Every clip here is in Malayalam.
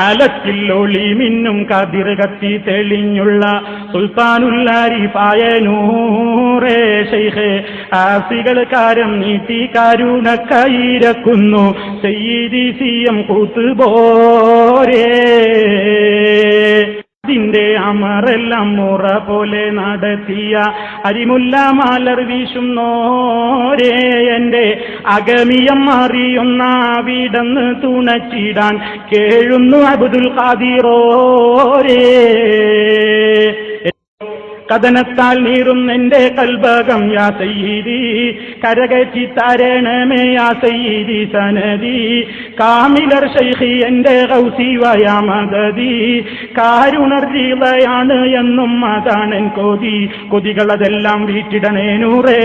അലക്കില്ലൊളി മിന്നും കതിർ കത്തി തെളിഞ്ഞുള്ള സുൽത്താനുല്ലാരിഫായ നൂറേ ശൈഖേ ആസികൾ കാരം നീട്ടി കരുണ കൈരക്കുന്നു സയ്യിദി സിയം കൂത്തുപോരേ ിന്റെ അമറെല്ലാം മുറ പോലെ നടത്തിയ അരിമുല്ല മലർ വീശുന്നോരേ എന്റെ അഗമിയം അറിയുന്ന വിടന്ന് തുണച്ചിടാൻ കേഴുന്നു അബ്ദുൽ ഖാദിറോരേ കഥനത്താൽ നീറും എന്റെ കൽബകം യാ സയ്യിദി കരകറ്റി തരണമേ യാ സയ്യിദി സനദി കാമിലർ ശൈഖി എന്റെ ഗൗസി വയാ മദദി കാരുണർജിളയാണ് എന്നും അതാണെൻ കൊതികളതെല്ലാം വീട്ടിടണേ നൂറേ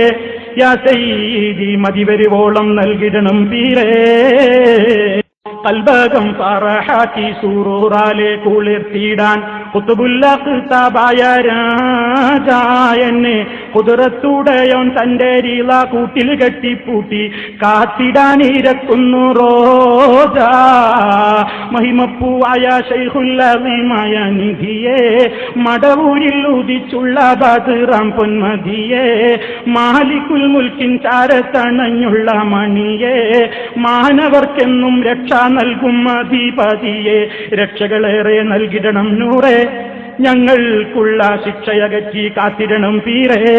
യാ സയ്യിദി മതിവരുവോളം നൽകിടണം പീരേ കൽബകം ഫറഹാക്കി സൂറൂറാലെ കുളിർത്തിടാൻ ഖുതുബുൽ അഖ്താബായ രാജാ എന്നെ ഖുദ്റത്തുടയോൻ തന്റെ രീള കൂട്ടിൽ കെട്ടിപ്പൂട്ടി കാത്തിടാൻ ഇരക്കുന്നു റോജാ മഹിമപ്പൂവായ ശൈഖുൽ അസീമായ നിധിയെ മടവൂരിൽ ഉദിച്ചുള്ള ബദ്റാം പൊന്മതിയെ മാലിക്കുൽ മുൽക്കിൻ ചാരത്തണഞ്ഞുള്ള മണിയെ മാനവർക്കെന്നും രക്ഷ നൽകും അധിപതിയെ രക്ഷകളേറെ നൽകിടണം നൂറേ ഞങ്ങൾക്കുള്ള ശിക്ഷയകറ്റി കാത്തിടണം പീരേ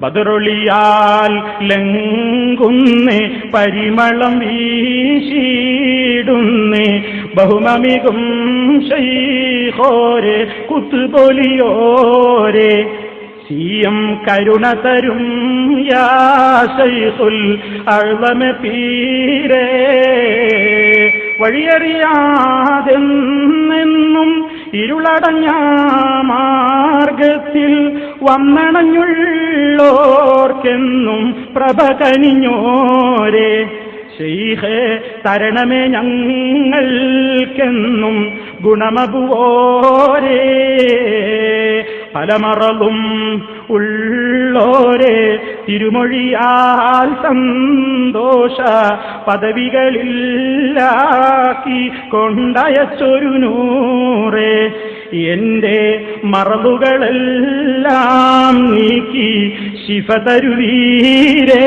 ബദറൊളിയാൽ ലംഘുന്നേ പരിമളം വീശിടുന്നേ ബഹുമമികും ശൈഖോരേ കുത്തുബൊലിയോരേ സിയം കരുണ തരും യാ ശൈഖുൽ അഅ്ലമ പീരേ വഴിയറിയാതെന്നും ഇരുളടഞ്ഞ മാർഗത്തിൽ വന്നണഞ്ഞുള്ളോർക്കെന്നും പ്രഭ കനിഞ്ഞോരേ ശൈഖേ തരണമേ ഞങ്ങൾക്കെന്നും ഗുണമബുവോരേ പലമറലും ഉള്ളോരേ തിരുമൊഴിയാൽ സന്തോഷ പദവികളില്ലാക്കി കൊണ്ടയച്ചൊരു നൂറേ എന്റെ മറവുകളെല്ലാം നീക്കി ശിഫ തരുവീരേ